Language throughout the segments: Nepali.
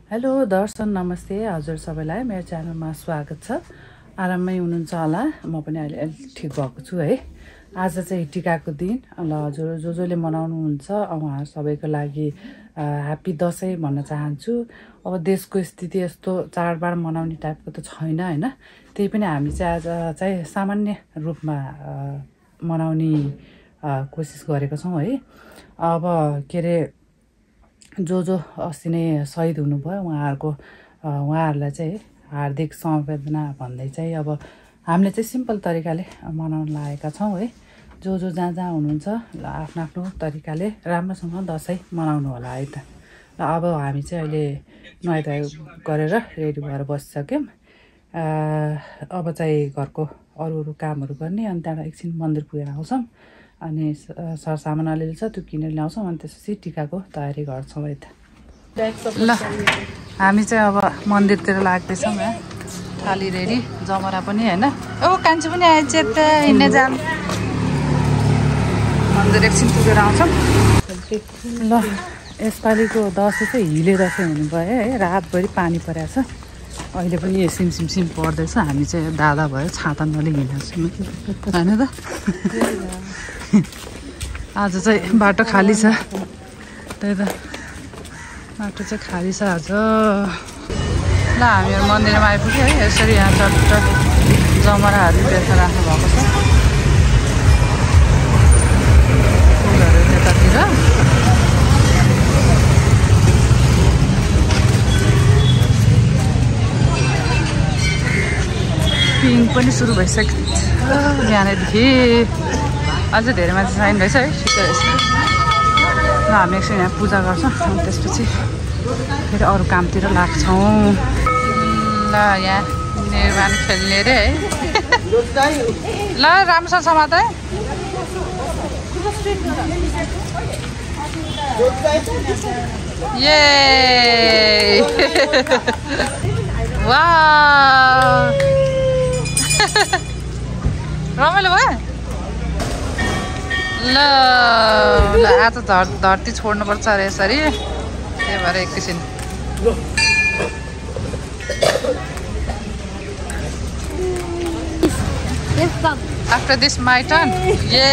हेलो दर्शन नमस्ते हजुर सबैलाई मेरो च्यानलमा स्वागत छ। आराममै हुनुहुन्छ होला। म पनि अहिले अलि ठिक भएको छु है। आज चाहिँ टिकाको दिन ल हजुर जसले मनाउनुहुन्छ उहाँहरू सबैको लागि ह्यापी दसैँ भन्न चाहन्छु। अब देशको स्थिति यस्तो चाडबाड मनाउने टाइपको त छैन हैन। त्यही पनि हामी चाहिँ आज चाहिँ सामान्य रूपमा मनाउने कोसिस गरेका छौँ है। अब के अरे जो अस्ति नै शहीद हुनुभयो उहाँहरूलाई चाहिँ हार्दिक समवेदना भन्दै चाहिँ अब हामीले चाहिँ सिम्पल तरिकाले मनाउन लागेका छौँ है। जो जहाँ जहाँ हुनुहुन्छ ल आफ्नो आफ्नो तरिकाले राम्रोसँग दसैँ मनाउनु होला है त। र अब हामी चाहिँ अहिले नुहाइ गरेर रेडी भएर बसिसक्यौँ। अब चाहिँ घरको अरू कामहरू गर्ने अनि त्यहाँबाट एकछिन मन्दिर पुगेर आउँछौँ। अनि सरसामान अलिअलि छ त्यो किनेर ल्याउँछौँ अनि त्यसपछि टिकाको तयारी गर्छौँ है त। ल हामी चाहिँ अब मन्दिरतिर लाग्दैछौँ है। थाली रेडी जमरा पनि होइन। ओ कान्छी पनि आएछ त हिँड्ने जाम। मन्दिर एकछिन पुगेर आउँछौँ। ल यसपालिको दसैँ चाहिँ हिले दसैँ हुनुभयो है। रातभरि पानी परेको छ। अहिले पनि सिमसिम पर्दैछ। हामी चाहिँ दादा भयो छाता नलिई हिँडेको छौँ होइन त। आज चाहिँ बाटो खाली छ। त्यही त बाटो चाहिँ खाली छ आज। ल हामीहरू मन्दिरमा आइपुग्यो है। यसरी यहाँ चट्ट जमराहरू बेच्न राख्नु भएको छ। फुलहरू त्यतातिर पिङ पनि सुरु भइसक्यो बिहानैदेखि। अझै धेरै मान्छे छैन रहेछ है। छिटो रहेछ। र हामी एकछिन यहाँ पूजा गर्छौँ अनि त्यसपछि फेरि अरू कामतिर लाग्छौँ। ल यहाँ निर्माण खेल्ने अरे है। ल राम्रोसँग समात है। ये वाह रमाइलो भयो। ल आज धरती छोड्नुपर्छ अरे यसरी। त्यही भएर एकैछिन आफ्टर दिस माई टर्न। ये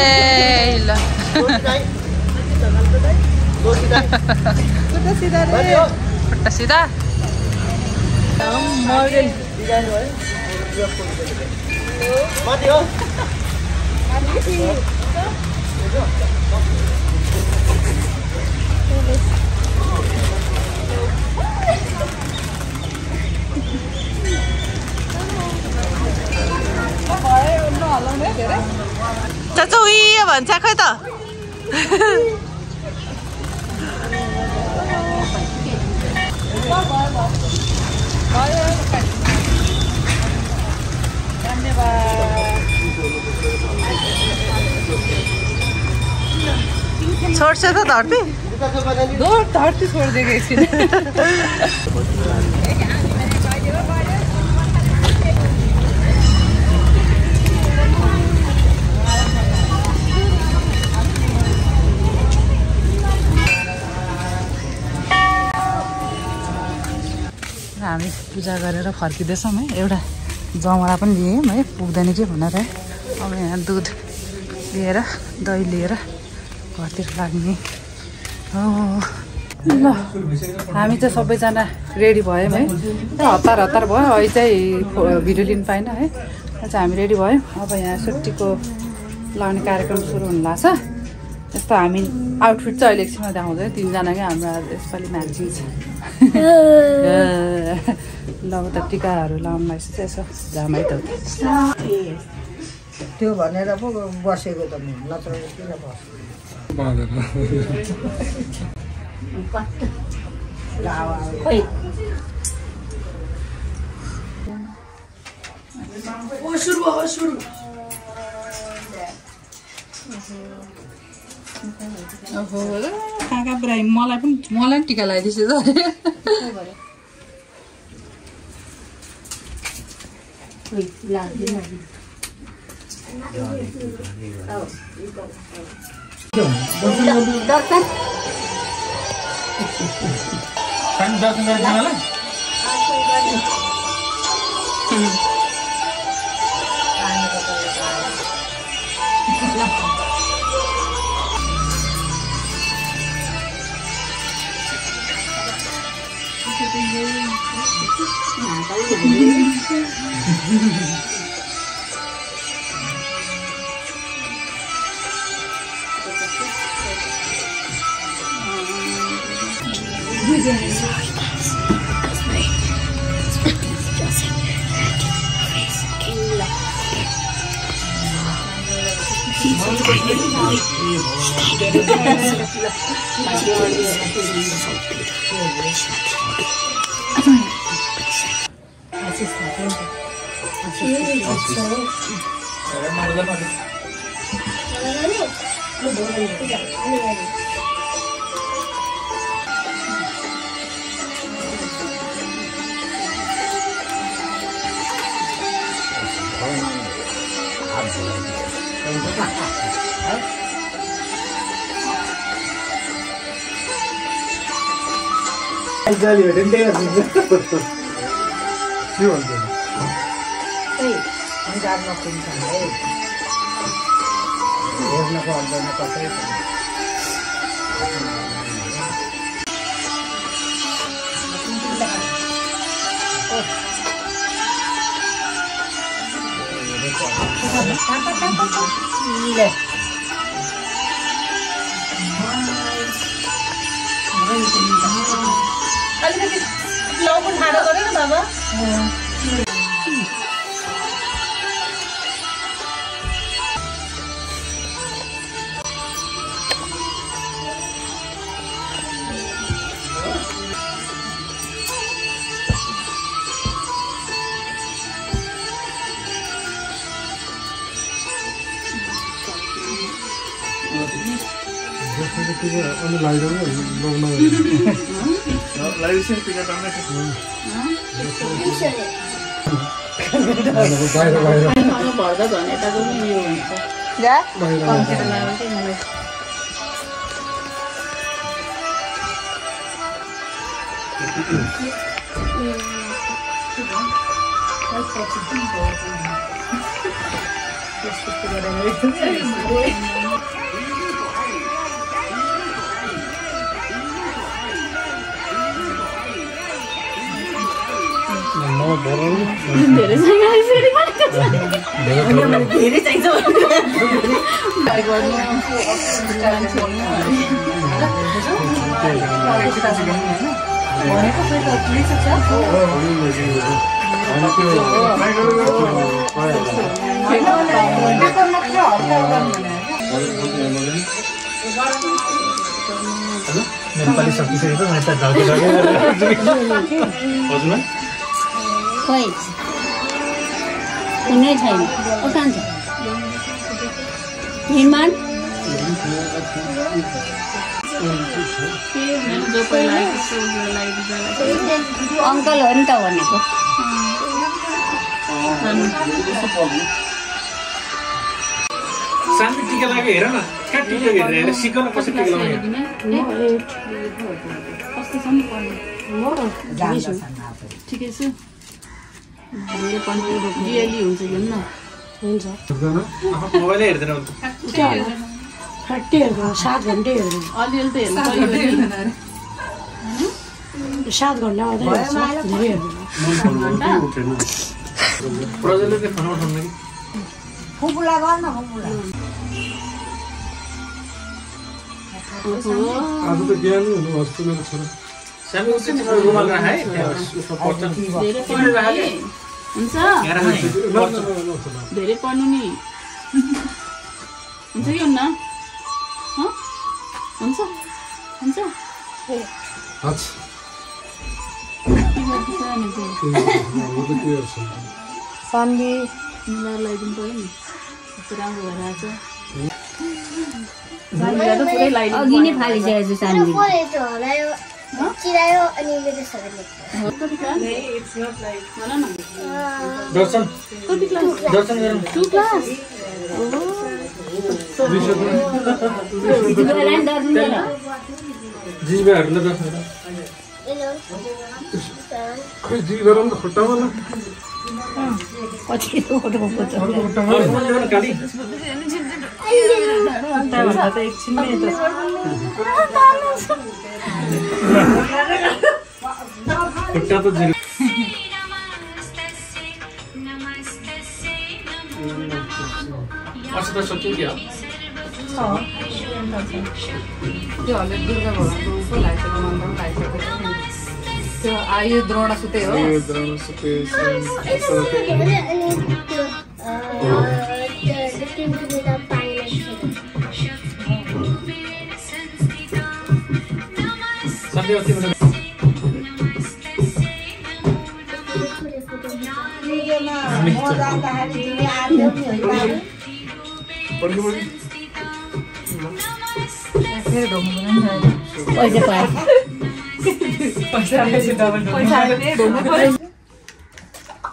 ल पुट्टा सिधा चाचा उयो भन्छ खै त। छोड्छ त धरती। धरती छोडिदिएको एकछिन। हामी पूजा गरेर फर्किँदैछौँ है। एउटा जमरा पनि लियौँ है। पुग्दैन के भनेर है। अब यहाँ दुध लिएर दही लिएर घरतिर लाग्ने हो। ल हामी चाहिँ सबैजना रेडी भयौँ है। हतार भयो। अहिले चाहिँ भिडियो लिनु पाइनँ है। चाहिँ हामी रेडी भयौँ। अब यहाँ छुट्टीको लगाउने कार्यक्रम सुरु हुनु लाग्छ। यस्तो हामी आउटफिट चाहिँ अहिले एकछिनमा देखाउँदैन। तिनजनाकै हाम्रो यसपालि म्याचिङ छ। ल त टिकाहरू लाउनु लाग्छ यसो जामै त त्यो भनेर पो बसेको त म नत्र किन बस्छु। ओहो काका पुरै मलाई पनि टिका लगाइदिएछु त। सानो दर्शन गर्ने तिमीलाई अलिकति लौको ठाडो गरे न बाबा भर्दा धनेटाको पनि यो हुन्छ धेरै चाहिन्छ नेपाली सकिसकेको मैले त हजुर खोइ कुनै छैन कहाँ छ निर्माण अङ्कल हो नि त भनेको सानो टिका लाग्यो हेर न कहाँ टिका हेरेर सिकाउन कसरी टिका लगाउने ठिकै छु धेरै पनि डिएली हुन्छ कि न हुन्छ मोबाइलै हेर्दैन 7 घन्टे हेर्नु अलिअलि त हेर्नु पर्यो 7 घन्टा मात्रै धेरै हेर्नु प्रजले चाहिँ फोन उठाउनु कि फुपुला गर्न फुपुला आज त ज्ञान हुनु हस्ते मेरो छोरा सानो चाहिँ रुमाल राखे उसमा पर्छ धेरै पढ्नु नि हुन्छ धेरै पढ्नु नि हुन्छ कि हुन्न हुन्छ हुन्छ अच्छा सन्धि मिलाएर लगाइदिनु पऱ्यो नि कस्तो राम्रो भएर आएको छ अघि नै फालिसकेको छु सन्धि चिरायो अनि मेरो सबैले दर्शन कति क्लास दर्शन गरौँ 2 क्लास जिजबाहरूलाई दर्शन गरौँ हेलो खै जी गरौँ न खुट्टामा ल कति फोटो काली खुट्टा त जिरो अच्छा त सक्यो क्या त्यो हले दुर्गा भगवानको उप लागिसक्यो मन्दिर लागिसक्यो त्यो आयो द्रोण सुते हो पैसा पाए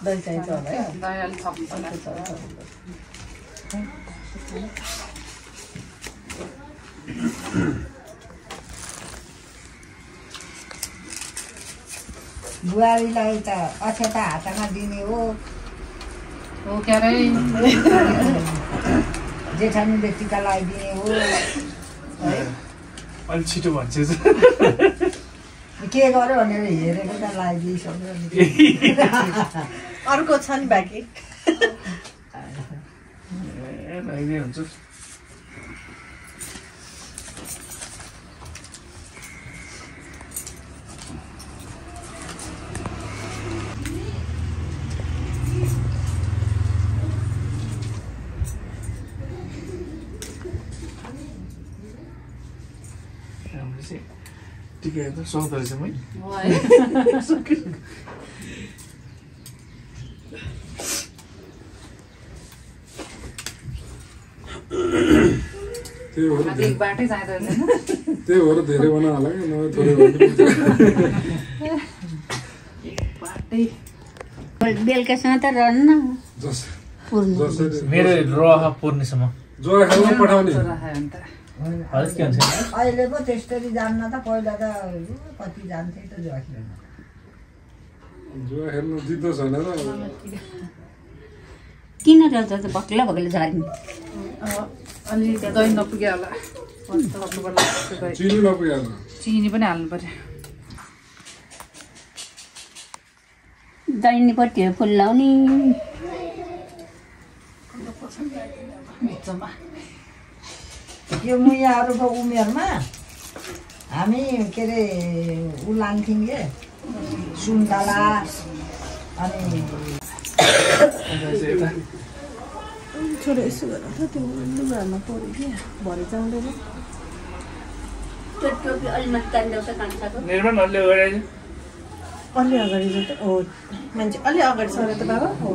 दही चाहिन्छ होला है दही अलिक थप्नु पर्छ बुहारीलाई त अक्षता हातमा दिने हो क्या रे जेठानीले टिका लगाइदिने हो अलि छिटो भन्छ के गर्यो भनेर हेरेको त लगाइदिइसक्यो अर्को छ नि बाँकी हुन्छ टिका त सक्दो रहेछ मै त्यही बाटै चाहिँदो रहेछ भएर धेरै बना होला कि नभए थोरै बेलुकासँग त रहन्न मेरो रह पूर्णिसम्म जोरा खेल्न पठाउने अहिले पो त्यस्तरी जान्न त पहिला त कति जान्थे त जुवा खेल्न जुवा खेल्न जित्दो छैन र किन रहेछ त भक्ला भक्ला झर्ने अलि दही नपुग्यो होला चिनी नपुग्यो चिनी पनि हाल्नु पर्यो दैनी पट्टि फुल लाउने यो मुयाहरूको उमेरमा हामी के अरे ऊ लान्थ्यौँ के सुन्तला अनि छोरा यसो गर त त्यो लुगामा पऱ्यो कि भरे जाउँदैन त्यो टोपी अलि माथि तान्देऊ त कान्छाको निर्माण अलि अगाडि अलि अगाडि त हो मान्छे अलि अगाडि सरे त बाबा हो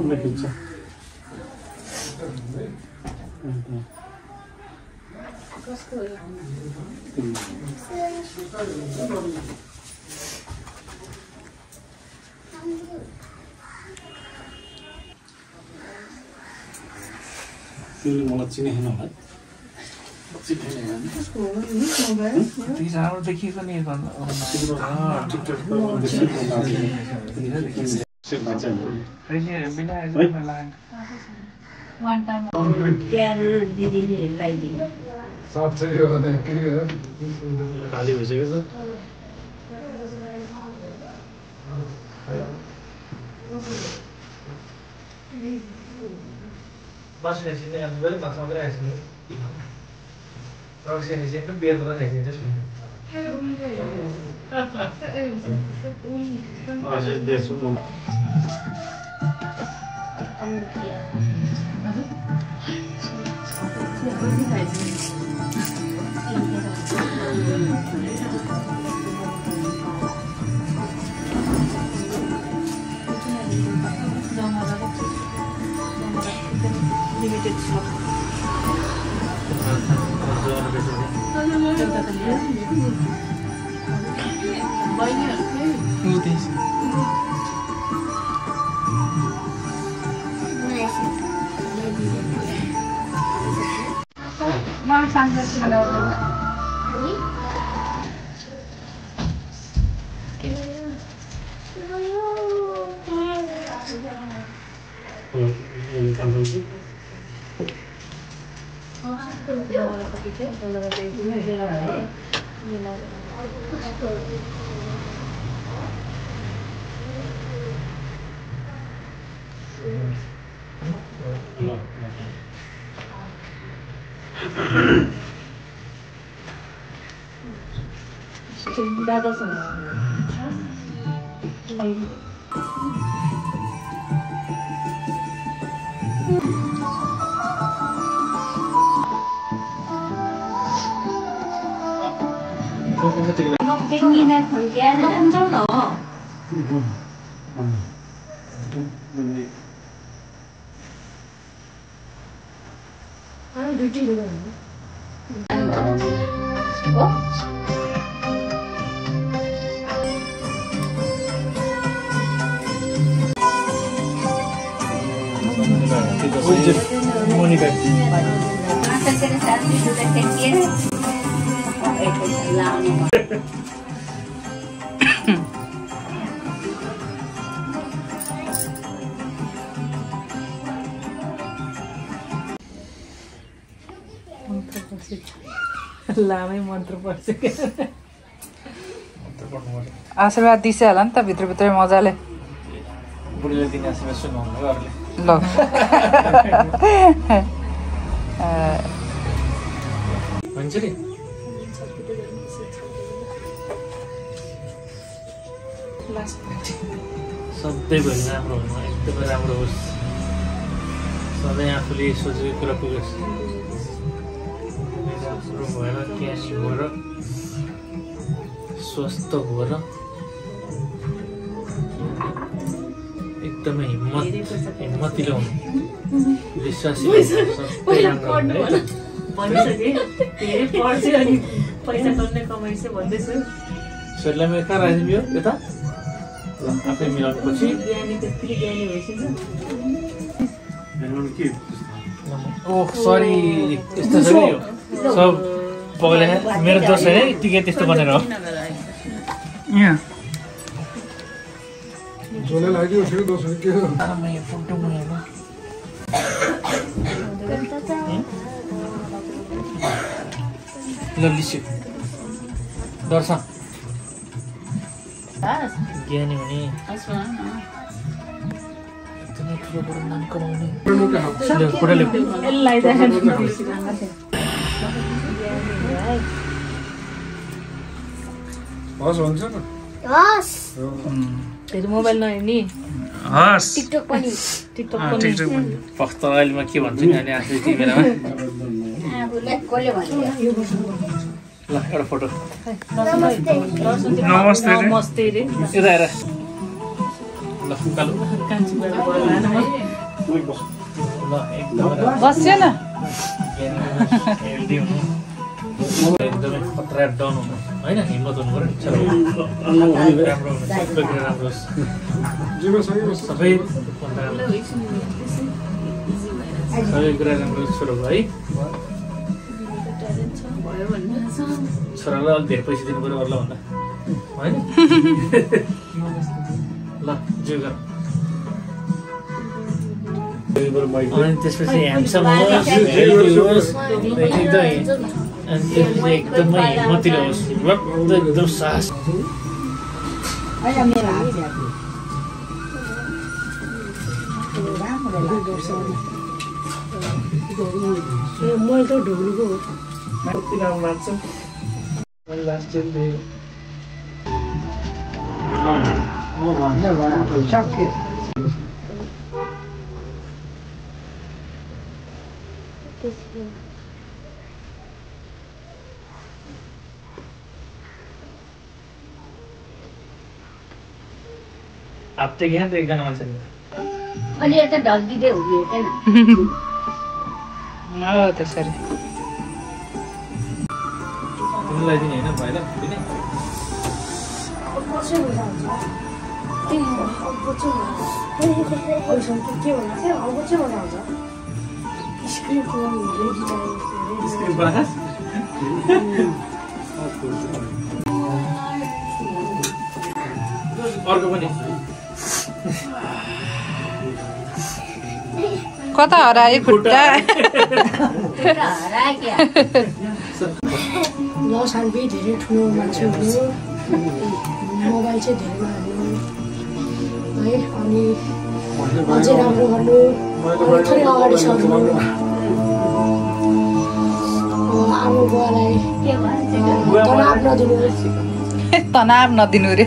त्यसले मलाई चिनेन होला राम्रो देखिएको नि दिदीले लगाइदिनु साँच्चै हो भने के खाली भइसक्यो त 땡기는 관계는 엄청 넣어. लामै मन्त्र पर्छ आशीर्वाद दिसे होला नि त भित्रभित्रै मजाले बुढीले दिने आशीर्वाद सुन्नुहुन्न अरूले ल भन्छ नि सधैँभरि राम्रो हुनु एकदमै राम्रो होस् सधैँ आफूले सोचेको कुरा पुगोस् राम्रो भएर ज्ञानी भएर स्वस्थ भएर एकदमै हिम्मतिलो हुनु विश्वासी सधैँ राम्रो हुनु है छोरीलाई मेरो कहाँ राखिदियो यता ल आफै मिलाउनु पछि ओह सरी यस्तो छ नि यो सब पगले मेरो दोष है टिकट त्यस्तो बनेर हो यहाँ झोले लाग्यो फेरि दोस्रो के हो ल लिस्यो डर्छ ज्ञानी हुने एकदमै ठुलो बडो नाम कमाउने हस् भन्छ न मोबाइल नहेर्ने नि हस् टिकटक पनि फक्त अहिले म के भन्छु नि अनि आफै क्यामेरामा कसले भन्यो ल एउटा फोटो नमस्ते रे यता हेर ल कालो ल एकदमै बस्यो न हेल्दी हुनु एकदमै खतरा डाउन हुनु होइन हिम्मत हुनु पऱ्यो राम्रो हुनु सबै कुरा राम्रो होस् सबै कुरा राम्रो छोराको है छोरालाई अलिक धेरै पैसा दिनु पऱ्यो अरूलाई भन्दा होइन ल जे गर अनि त्यसपछि ह्यान्डसम होस् एकदमै हिम्मतिलो होस् एकदम साहस मैले त ढोगलीको हो कति राम्रो लाग्छ मैले लास्ट टाइम हप्ते गया तो एकजना मान्छे अनि यता ढल्दिँदै हो कि हेर्दैन त्यसरी तिमीलाई दिने होइन भाइलाई दिने अर्को पनि कता हरायो खुट्टा लस हान्बी धेरै ठुलो मान्छे हुनु मोबाइल चाहिँ धेरै हाल्नु है अनि अझै राम्रो गर्नु थोरै अगाडि सर्नु आमा बुवालाई तनाव नदिनु रे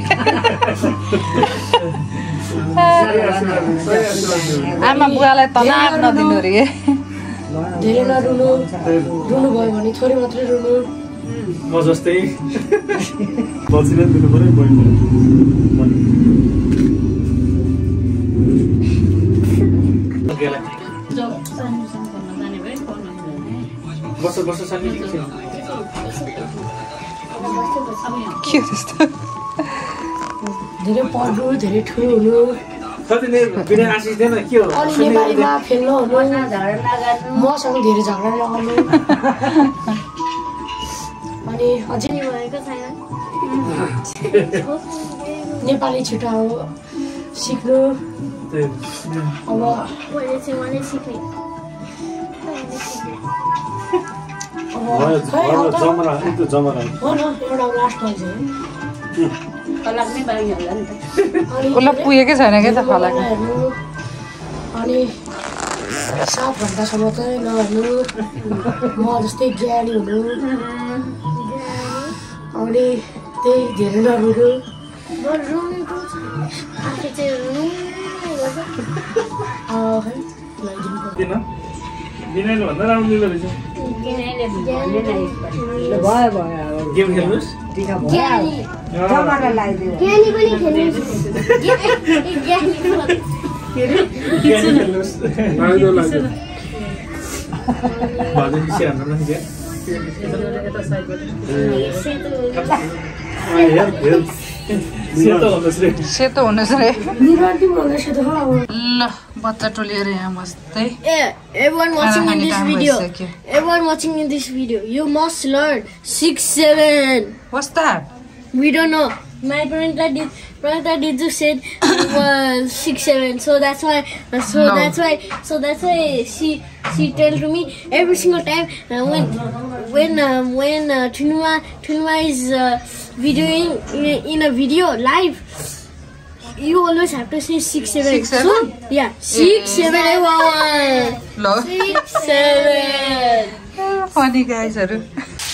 आमा बुवालाई तनाव नदिनु रे धेरै नरुनु रुनु भयो भने थोरै मात्रै रुनु म जस्तै बसिरहनु दिनु पर्यो बहिनी बस बस सानी के त्यस्तो धेरै पढ्नु धेरै ठुलो हुनु बिना आशिष दिएन के हो अनि नेपालीमा फेल्नु हुनु मसँग धेरै झगडा लगाउनु अनि अझै नेपाली छिटो अब सिक्नु अब एउटा लास्ट भन्छ उसलाई पुगेकै छैन क्या त फलाको अनि 7 घन्टासम्म चाहिँ नहेर्नु म जस्तै ज्ञानी हुनु अनि त्यही धेरै नरुनु दिनाले भन्दा राम्रो रहेछ गेम खेल्नुस् सेतो हुनुहोस् रे ल बच्चा टोलिएर यहाँ बस्दै Everyone watching in this video, you must learn 6-7. What's that? We don't know. My Pranita did just said it was 6-7, so that's why she tell to me every single time when Tunua is videoing in a video live. You always have to say 6-7. So, yeah, 6-7 everyone. 6-7. Funny guys,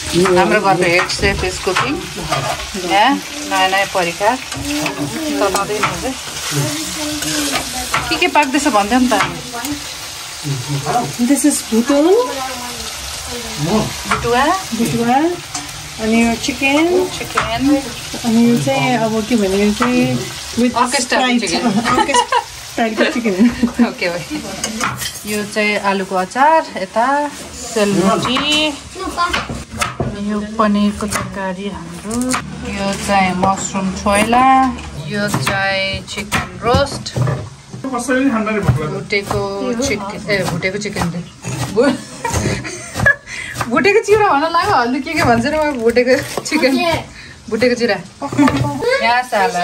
हाम्रो घरको हेड सेफ इज कुकिङ यहाँ नयाँ नयाँ परिकार चलाउँदै हुन्छ के पाक्दैछ भन्दै नि त This is butuwa अनि यो चिकन अनि यो चाहिँ अब के भनेको चाहिँ विथ स्टाइलको चिकन ओके यो चाहिँ आलुको अचार यता सेलरोटी यो पनिरको तरकारी हाम्रो यो चाहिँ मसरुम छोइला यो चाहिँ चिकन रोस्ट भुटेको चिकन भुटेको चिरा भन्न लाग्यो हल्दी के भन्छ र भुटेको चिकन भुटेको चिरा यहाँ सालड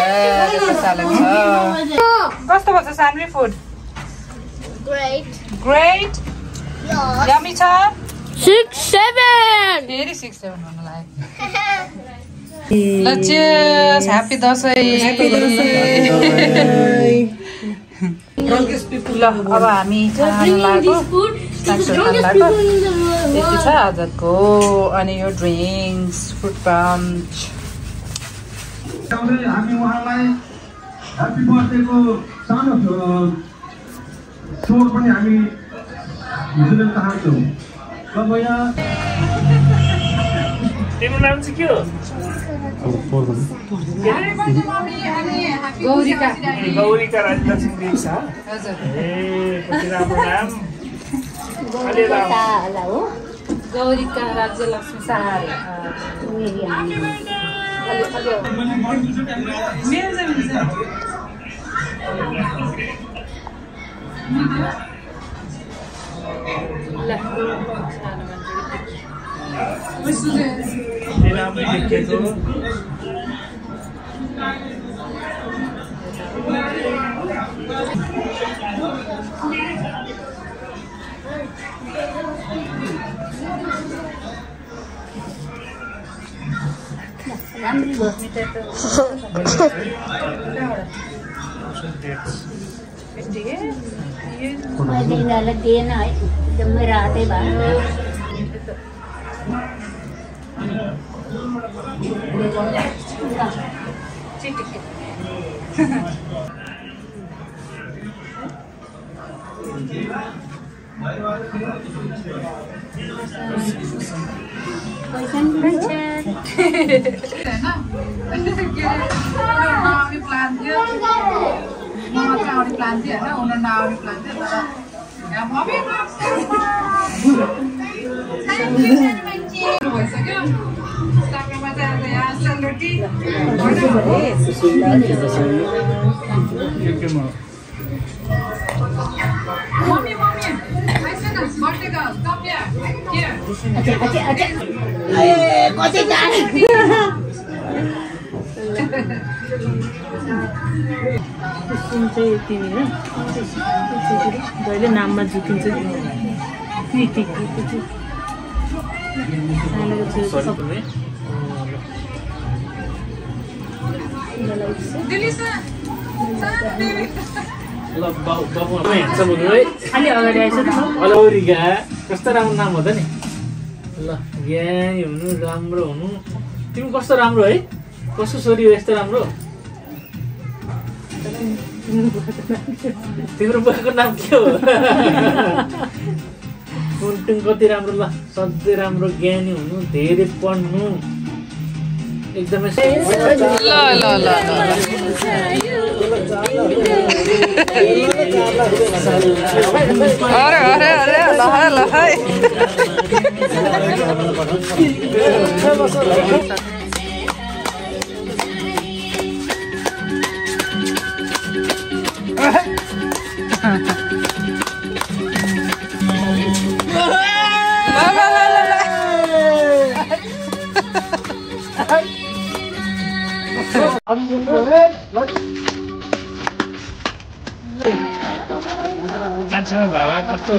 कस्तो भन्छ सानवी फुड ग्रेट यम्मी छ 6-7. फेरि 6-7 भन्न लाग्यो ल चियर्स ह्यापी दसैँ ल अब हामी खान लाग्यो यति छ आजको अनि यो ड्रिङ्क्स फ्रुट पन्च हामी उहाँलाई ह्यापी बर्थडेको सानो स्वर पनि हामी दिन चाहन्छौँ तिम्रो नाम चाहिँ के हो गौरीका राजलक्ष्मी देवी छ ए कति राम्रो नाम गौरीका राज्यलक्ष्मी साहारे मैले यिनीहरूलाई दिएन है एकदमै रातै भयो पैसा पनि जहिले नाममा झुकिन्छ खालि अगाडि आइस कस्तो राम्रो नाम हो त नि ल ज्ञानी हुनु राम्रो हुनु तिमी कस्तो राम्रो है कस्तो छोरी हो यस्तो राम्रो तिम्रो बुवाको नाम के हो कुन्टुङ कति राम्रो ल सधैँ राम्रो ज्ञानी हुनु धेरै पढ्नु एकदमै बाबा कस्तो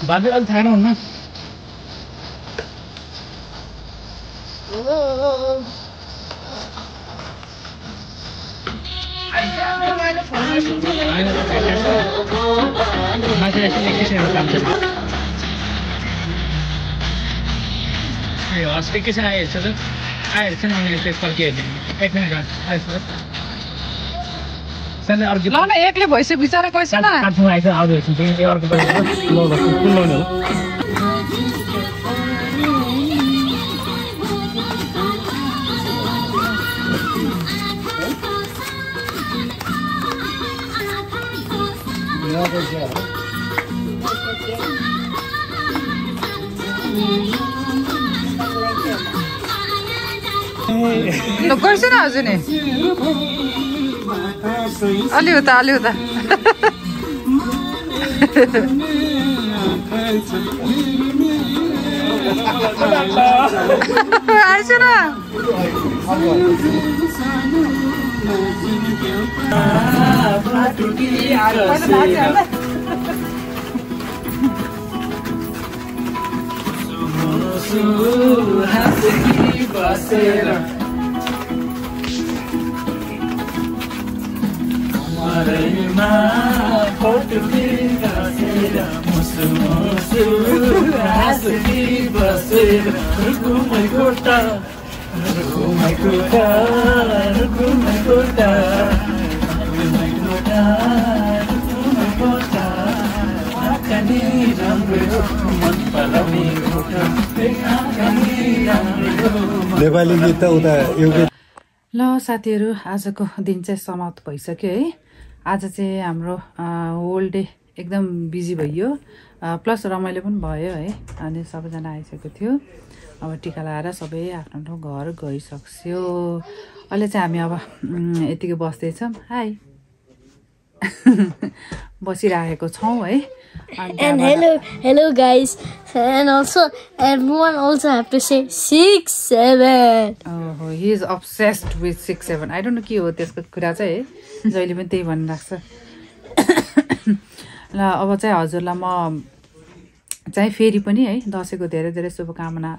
बाजे अलि थाहा नहुन्न मान्छे एकैछिन काम छ ए हस् एकैछिन आइहेर्छ त आइहेर्छ नि अनि त्यस फर्किहाल्यो एक मिनट आइहेर्छ ल न एक्लै भइसक्यो बिचरा पैसा काठमाडौँ आइस आउँदैछ अर्को पैसा म कुन लाउने हो ल गर्छु न हजुर नि अलि उता आइस न नेपाली गीत त उता एउटा ल साथीहरू आजको दिन चाहिँ समाप्त भइसक्यो है। आज चाहिँ हाम्रो होल डे एकदम बिजी भइयो प्लस रमाइलो पनि भयो है। अनि सबैजना आइसकेको थियो। अब टिका लगाएर सबै आफ्नो घर गइसक्यो। अहिले चाहिँ हामी अब यतिकै बस्दैछौँ। हाई बसिरहेको छौँ है। And hello guys, and also everyone also have to say 6, 7. Oh, he is obsessed with 6, 7. I don't know के हो त्यसको कुरा चाहिँ है, जहिले पनि त्यही भनिराख्छ। ल अब चाहिँ हजुरलाई म चाहिँ फेरि पनि है दसैँको धेरै धेरै शुभकामना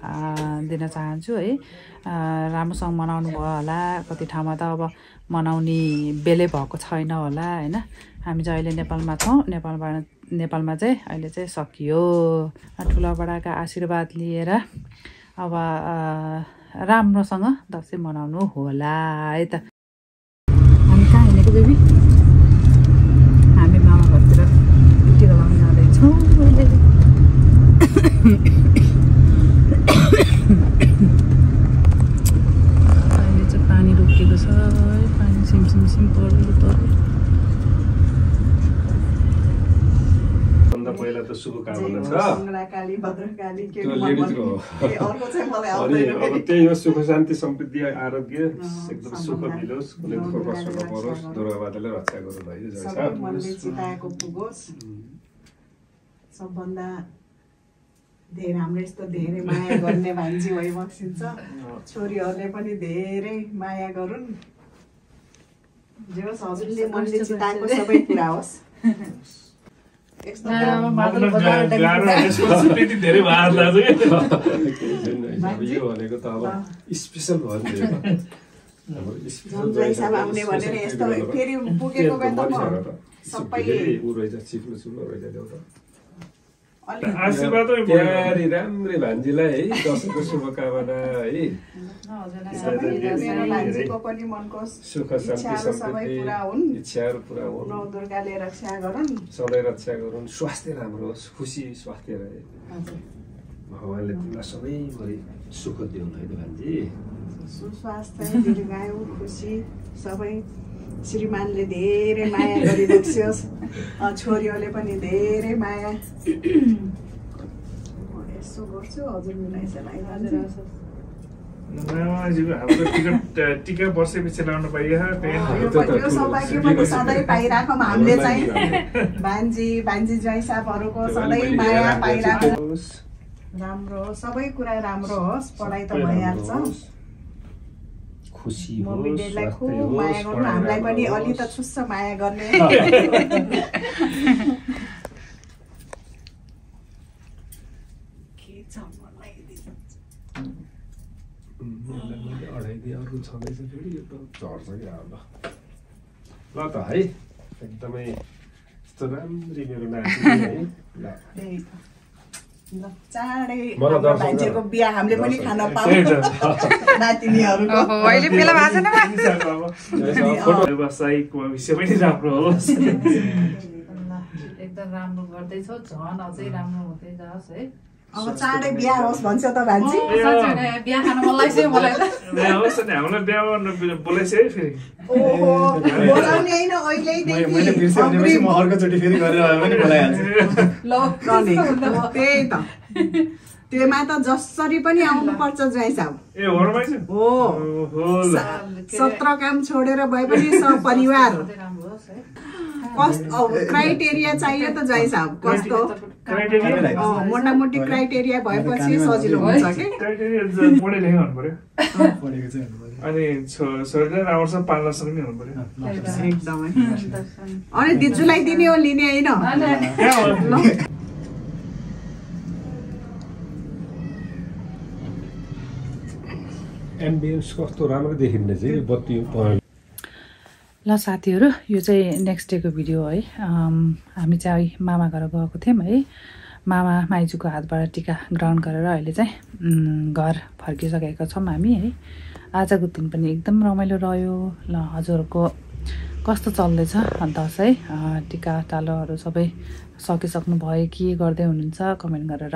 दिन चाहन्छु है। राम्रोसँग मनाउनु भयो होला, कति ठाउँमा त अब मनाउने बेलै भएको छैन होला हैन। हामी चाहिँ अहिले नेपालमा छौँ, नेपालमा चाहिँ अहिले चाहिँ सकियो। ठुला बडाका आशीर्वाद लिएर अब राम्रोसँग दसैँ मनाउनु होला है त। हामी कहाँ हिँडेको बेबी? हामी मामा घरतिर टिका लगाउन जाँदैछौँ। अहिले चाहिँ पानी रोकिएको छ है, पानी सिमसिम पर्यो पर्यो। पहिला त शुभकामना छ काली भद्रकाली के त्यो लेडिज हो। अर्को चाहिँ मलाई अनि अब त्यही हो, सुख शान्ति समृद्धि आरोग्य एकदम सुख मिलोस्, कुनै दुःख कष्ट नपरोस्, दुर्गामाताले रक्षा गरौँ है। जय सबै मनले चिताएको पुगोस्। सबभन्दा धेरै हाम्रो यस्तो धेरै माया गर्ने भान्जी भइबक्सिन्छ। छोरीहरूले पनि धेरै माया गरून्। जे होस् हजुरले मनले चिताएको सबै पुरा होस्। गाह्रो धेरै भार लाग्छ यो भनेको त अब स्पेसल भयो नि। जैसाब आउने भनेर यस्तो फेरि पुगेको बेला त सबै उ रहेछ, चिप्लो चिप्लो रहेछ एउटा आशीर्वाद प्यारी राम्री भान्जीलाई है दसैँको शुभकामना है। मेरो भान्जीको पनि मनको सुख शान्ति समृद्धि इच्छाहरू पुरा हुन्, नौ दुर्गाले रक्षा गरून्, सधैँ रक्षा गरून्, स्वास्थ्य राम्रो होस्, खुसी स्वास्थ्य रहे भगवानले तिमीलाई सधैँभरि सुख दिउन् है भान्जी। सुस्वास्थ्य दीर्घायु खुसी सबै श्रीमानले धेरै माया गरिरक्सियोस्, छोरीहरूले पनि धेरै माया। यसो गर्छु हजुर मिलाइसलाई हाम्रो टिका वर्ष पछि लाउनु पाइयो। यो सौभाग्य पनि सधैँ पाइराखौँ हामीले चाहिँ। भान्जी ज्वाइँसापहरूको सधैँ माया पाइराखौँ। राम्रो होस्, सबै कुरा राम्रो होस्, पढाइ त भइहाल्छ। खुसी मम्मीलाई खुब माया गर्नु, हामीलाई पनि अलि त छुस्स माया गर्ने। अर्को छँदैछ फेरि यो त झर्छ क्या। ल त है एकदमै यस्तो राम्री मेरो नाति है। ल चाँडै भान्जीको बिहा हामीले पनि खान पाऊँ नातिनीहरूको। अहिले बेला भएको छैन व्यवसायिक भविष्य पनि राम्रो होस्। एकदम राम्रो गर्दैछौ, झन् अझै राम्रो हुँदै जाओस् है। अब चाँडै बिहा होस् भन्छ त भान्जी। बिहा खानु मन लाग्छ मलाई त। बिहा होस् अनि हामीलाई बिहा बोलाइछ है फेरि। ओहो बोलाउने होइन अहिलेदेखि। मैले बिर्सेँ भने म अर्कोचोटि फेरि गरेर आए पनि बोलाइहाल्छु। ल त्यही त, त्योमा त जसरी पनि आउनुपर्छ ज्वाइँसाब। ए हो र भाइ हो 17 काम छोडेर भए पनि सपरिवार। क्राइटेरिया चाहियो त ज्वाइँसाब कस्तो मोटामोटी क्राइटेरिया भएपछि सजिलो हुन्छ कि। पढे लेखे हुनु पर्यो अनि छोरीलाई राम्रोसँग पाल्न सक्ने हुनु पर्यो एकदमै। अनि दिजुलाई दिने हो लिने होइन। एम्बियन्स कस्तो राम्रो देखिँदै चाहिँ बत्ती। ल साथीहरू, यो चाहिँ नेक्स्ट डेको भिडियो है। हामी चाहिँ मामा घर गएको थियौँ है। मामा माइजूको हातबाट टिका ग्रहण गरेर अहिले चाहिँ घर फर्किसकेका छौँ हामी है। आजको दिन पनि एकदम रमाइलो रह्यो। ल हजुरहरूको कस्तो चल्दैछ दसैँ? टिका टालोहरू सबै सकिसक्नु भयो कि गर्दै हुनुहुन्छ? कमेन्ट गरेर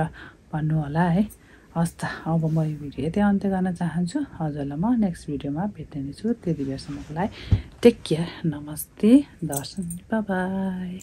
भन्नु होला है। हस् त, अब म यो भिडियो यतै अन्त्य गर्न चाहन्छु। हजुरलाई म नेक्स्ट भिडियोमा भेट्ने छु। त्यति बेरसम्मको लागि टेक केयर, नमस्ते, दर्शन, बाई बाई।